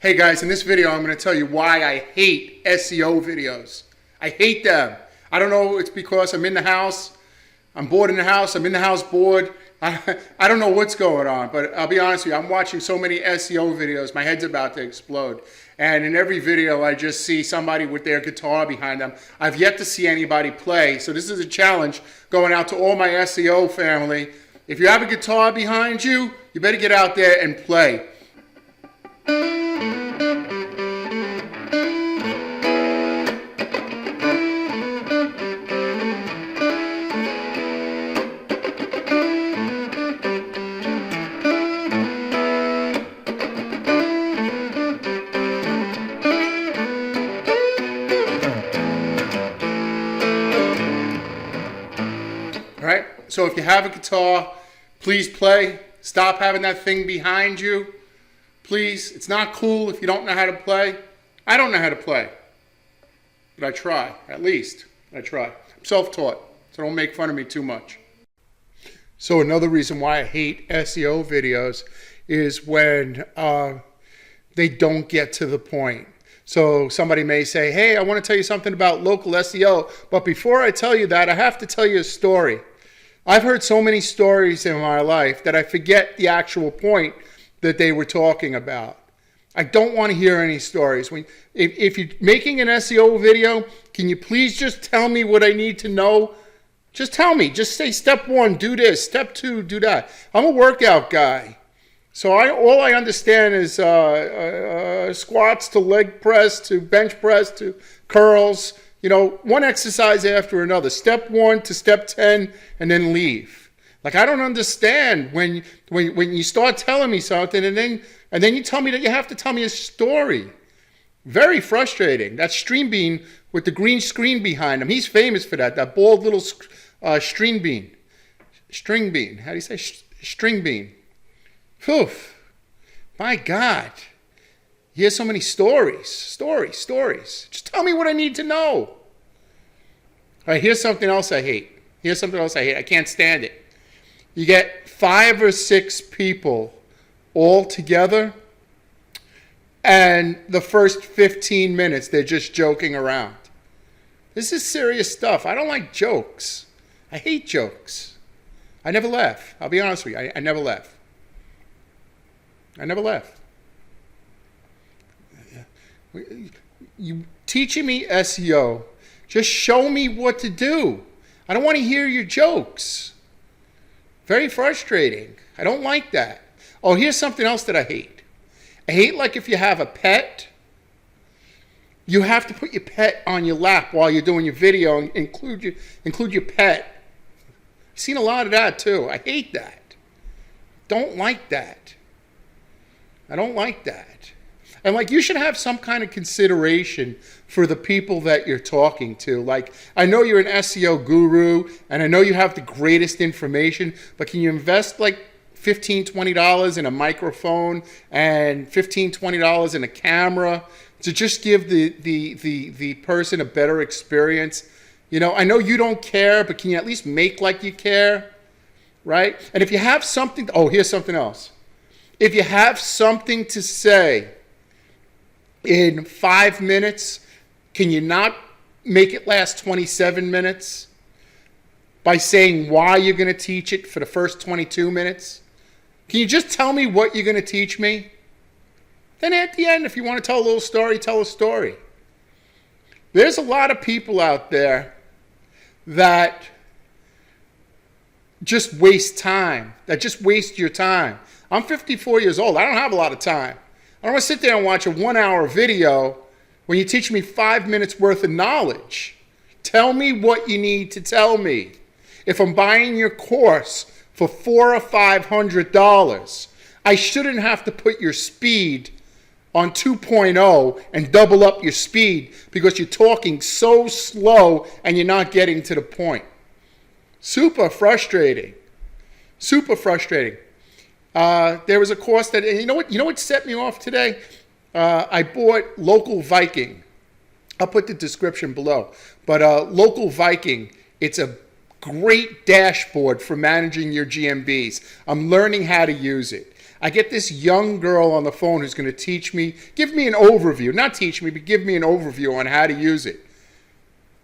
Hey guys, in this video I'm going to tell you why I hate SEO videos. I hate them. I don't know, it's because I'm in the house, I'm bored in the house, I'm in the house bored. I don't know what's going on, but I'll be honest with you, I'm watching so many SEO videos, my head's about to explode. And in every video I just see somebody with their guitar behind them. I've yet to see anybody play, so this is a challenge going out to all my SEO family. If you have a guitar behind you, you better get out there and play. All right, so if you have a guitar, please play. Stop having that thing behind you. Please, it's not cool if you don't know how to play. I don't know how to play, but I try, at least. I try. I'm self-taught, so don't make fun of me too much. So another reason why I hate SEO videos is when they don't get to the point. So somebody may say, hey, I want to tell you something about local SEO, but before I tell you that, I have to tell you a story. I've heard so many stories in my life that I forget the actual point that they were talking about. I don't want to hear any stories. If you're making an SEO video, can you please just tell me what I need to know? Just tell me. Just say step 1, do this. Step 2, do that. I'm a workout guy. So all I understand is squats to leg press to bench press to curls. You know, one exercise after another. Step 1 to step 10 and then leave. Like, I don't understand when you start telling me something and then you tell me that you have to tell me a story. Very frustrating. That's String Bean with the green screen behind him. He's famous for that. That bald little string bean. String bean. How do you say string bean? Phew. My God. You hear so many stories. Stories. Just tell me what I need to know. All right, here's something else I hate. I can't stand it. You get 5 or 6 people all together, and the first 15 minutes, they're just joking around. This is serious stuff. I don't like jokes. I hate jokes. I never laugh. I'll be honest with you. I never laugh. You teaching me SEO, just show me what to do. I don't want to hear your jokes. Very frustrating. I don't like that. Oh, here's something else that I hate. I hate, like, if you have a pet, you have to put your pet on your lap while you're doing your video and include your pet. I've seen a lot of that too. I hate that. Don't like that. I don't like that. And, like, you should have some kind of consideration for the people that you're talking to. Like, I know you're an SEO guru, and I know you have the greatest information, but can you invest like $15, $20 in a microphone and $15, $20 in a camera to just give the person a better experience? You know, I know you don't care, but can you at least make like you care, right? And if you have something, oh, here's something else. If you have something to say in 5 minutes, can you not make it last 27 minutes by saying why you're going to teach it for the first 22 minutes? Can you just tell me what you're going to teach me? Then at the end, if you want to tell a little story, tell a story. There's a lot of people out there that just waste time, that just waste your time. I'm 54 years old. I don't have a lot of time. I don't want to sit there and watch a 1-hour video when you teach me 5 minutes worth of knowledge. Tell me what you need to tell me. If I'm buying your course for $400 or $500, I shouldn't have to put your speed on 2.0 and double up your speed because you're talking so slow and you're not getting to the point. Super frustrating. Super frustrating. There was a course that, you know what set me off today? I bought Local Viking. I'll put the description below. But Local Viking, it's a great dashboard for managing your GMBs. I'm learning how to use it. I get this young girl on the phone who's going to teach me, give me an overview, not teach me, but give me an overview on how to use it.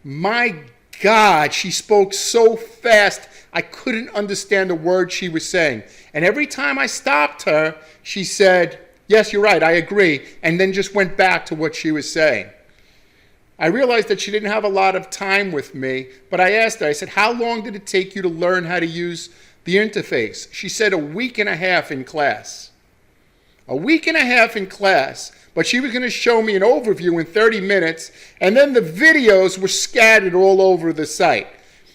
My God, she spoke so fast, I couldn't understand a word she was saying. And every time I stopped her, she said, yes, you're right, I agree, and then just went back to what she was saying. I realized that she didn't have a lot of time with me, but I asked her, I said, how long did it take you to learn how to use the interface? She said a week and a half in class. A week and a half in class, but she was going to show me an overview in 30 minutes, and then the videos were scattered all over the site.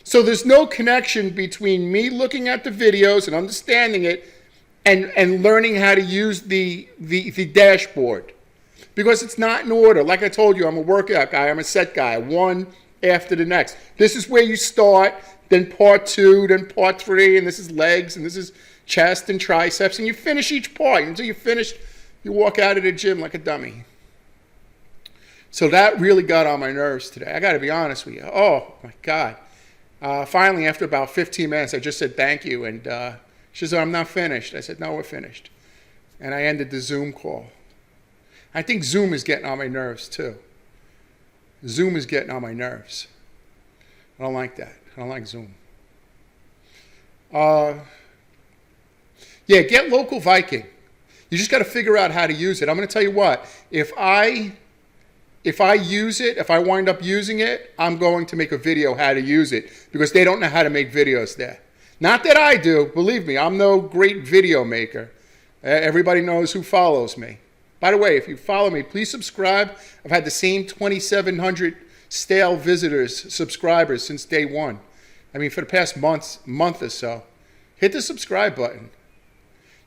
So there's no connection between me looking at the videos and understanding it and learning how to use the dashboard. Because it's not in order. Like I told you, I'm a workout guy, I'm a set guy, one after the next. This is where you start, then part 2, then part 3, and this is legs, and this is chest and triceps, and you finish each part. Until you finish, you walk out of the gym like a dummy. So that really got on my nerves today. I got to be honest with you. Oh, my God. Finally, after about 15 minutes, I just said thank you, and she said, I'm not finished. I said, no, we're finished. And I ended the Zoom call. I think Zoom is getting on my nerves, too. Zoom is getting on my nerves. I don't like that. I don't like Zoom. Yeah, get Local Viking. You just got to figure out how to use it. I'm going to tell you what. If I use it, if I wind up using it, I'm going to make a video how to use it because they don't know how to make videos there. Not that I do. Believe me, I'm no great video maker. Everybody knows who follows me. By the way, if you follow me, please subscribe. I've had the same 2,700 stale visitors, subscribers since day one. I mean, for the past month or so. Hit the subscribe button.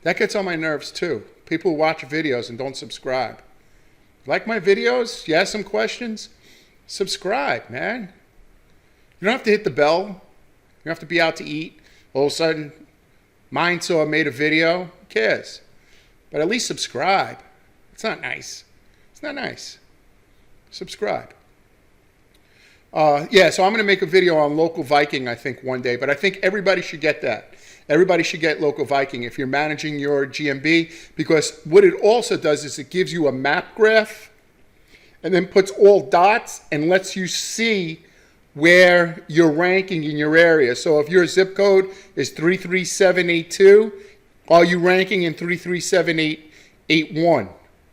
That gets on my nerves too. People who watch videos and don't subscribe. Like my videos? You ask some questions? Subscribe, man. You don't have to hit the bell. You don't have to be out to eat. All of a sudden, Mindsaw I made a video. Who cares? But at least subscribe. It's not nice. It's not nice. Subscribe. Yeah, so I'm going to make a video on Local Viking, I think, one day. But I think everybody should get that. Everybody should get Local Viking if you're managing your GMB. Because what it also does is it gives you a map graph and then puts all dots and lets you see where you're ranking in your area. So if your zip code is 33782, are you ranking in 33781?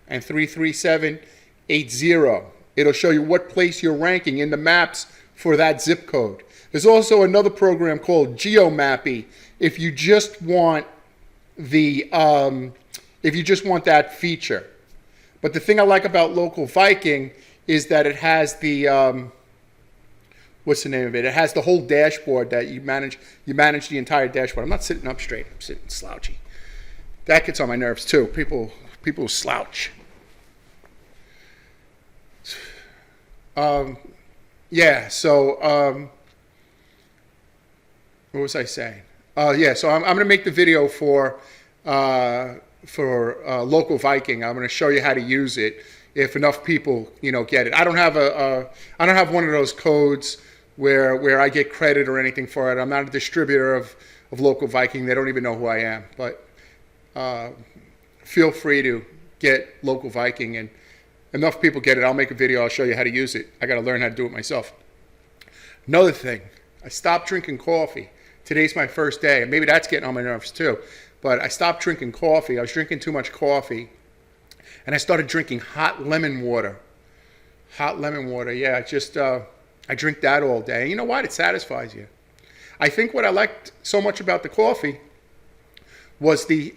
And 33780. It'll show you what place you're ranking in the maps for that zip code. There's also another program called GeoMappy if you just want that feature. But the thing I like about Local Viking is that it has the what's the name of it? It has the whole dashboard that you manage the entire dashboard. I'm not sitting up straight. I'm sitting slouchy. That gets on my nerves too. People slouch. Yeah, so what was I saying? Yeah, so I'm going to make the video for Local Viking. I'm going to show you how to use it if enough people, get it. I don't have I don't have one of those codes where I get credit or anything for it. I'm not a distributor of Local Viking. They don't even know who I am, but feel free to get Local Viking, and enough people get it. I'll make a video. I'll show you how to use it. I got to learn how to do it myself. Another thing, I stopped drinking coffee. Today's my first day, and maybe that's getting on my nerves too. But I stopped drinking coffee. I was drinking too much coffee, and I started drinking hot lemon water. Hot lemon water, yeah. I drink that all day. And you know what? It satisfies you. I think what I liked so much about the coffee was the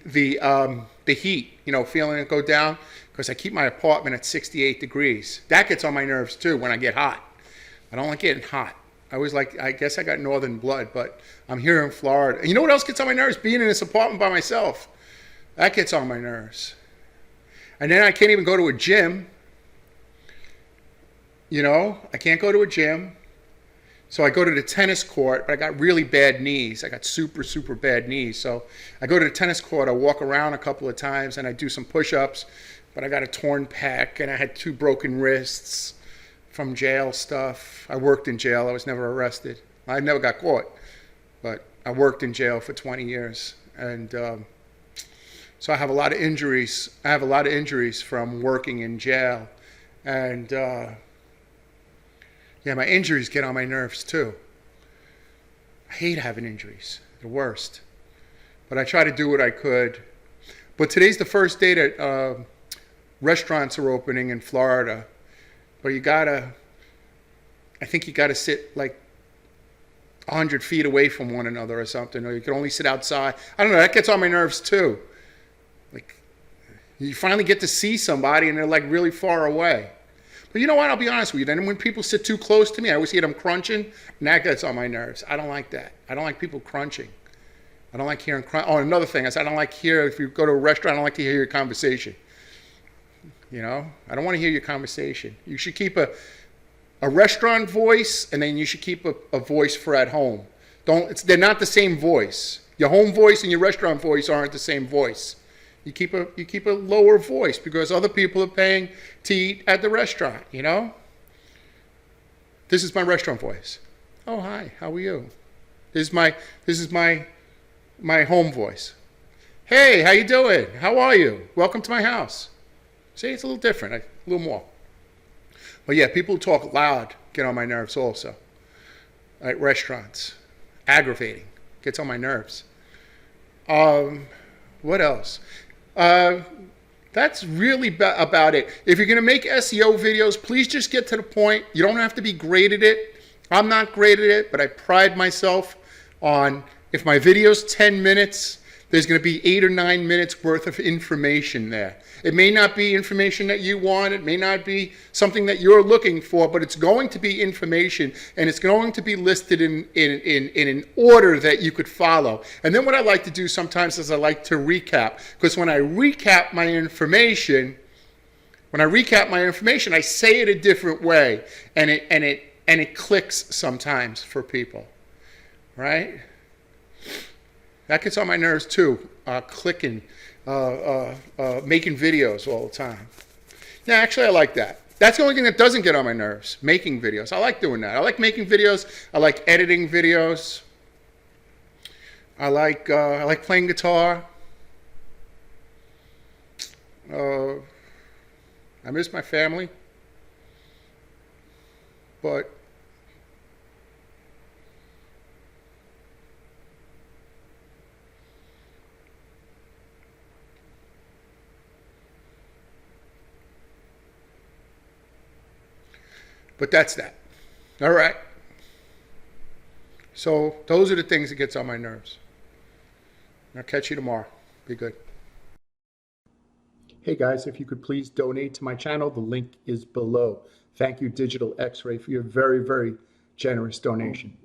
heat, feeling it go down, because I keep my apartment at 68 degrees. That gets on my nerves too when I get hot. I don't like getting hot. I guess I got northern blood, but I'm here in Florida. And you know what else gets on my nerves? Being in this apartment by myself. That gets on my nerves. And then I can't even go to a gym. I can't go to a gym. So I go to the tennis court, but I got really bad knees. I got super, super bad knees. So I go to the tennis court, I walk around a couple of times, and I do some push-ups, but I got a torn pec, and I had 2 broken wrists from jail stuff. I worked in jail. I was never arrested. I never got caught, but I worked in jail for 20 years. And So I have a lot of injuries. I have a lot of injuries from working in jail. And yeah, my injuries get on my nerves too. I hate having injuries. They're the worst. But I try to do what I could. But today's the first day that restaurants are opening in Florida. But I think you gotta sit like 100 feet away from one another or something, or you can only sit outside. I don't know, that gets on my nerves too. Like, you finally get to see somebody and they're like really far away. But you know what, I'll be honest with you, then when people sit too close to me, I always hear them crunching, and that gets on my nerves. I don't like that. I don't like people crunching. I don't like hearing crunch. Oh, another thing, I don't like if you go to a restaurant, I don't like to hear your conversation. You know, I don't want to hear your conversation. You should keep a restaurant voice, and then you should keep a voice for at home. They're not the same voice. Your home voice and your restaurant voice aren't the same voice. You keep a lower voice because other people are paying to eat at the restaurant, you know? This is my restaurant voice. Oh, hi, how are you? This is my home voice. Hey, how you doing? How are you? Welcome to my house. See, it's a little different, a little more. But yeah, people who talk loud get on my nerves also. At restaurants. Aggravating. Gets on my nerves. What else? That's really about it. If you're going to make SEO videos, please just get to the point. You don't have to be great at it. I'm not great at it, but I pride myself on, if my video's 10 minutes, there's going to be 8 or 9 minutes worth of information there. It may not be information that you want. It may not be something that you're looking for, but it's going to be information, and it's going to be listed in an order that you could follow. And then what I like to do sometimes is I like to recap, because when I recap my information, I say it a different way, and it clicks sometimes for people, right? That gets on my nerves too, clicking, making videos all the time. Yeah, actually I like that. That's the only thing that doesn't get on my nerves, making videos. I like doing that. I like making videos. I like editing videos. I like playing guitar. I miss my family. But that's that. All right. So those are the things that gets on my nerves. I'll catch you tomorrow. Be good. Hey guys, if you could please donate to my channel, the link is below. Thank you, Digital X-Ray, for your very, very generous donation.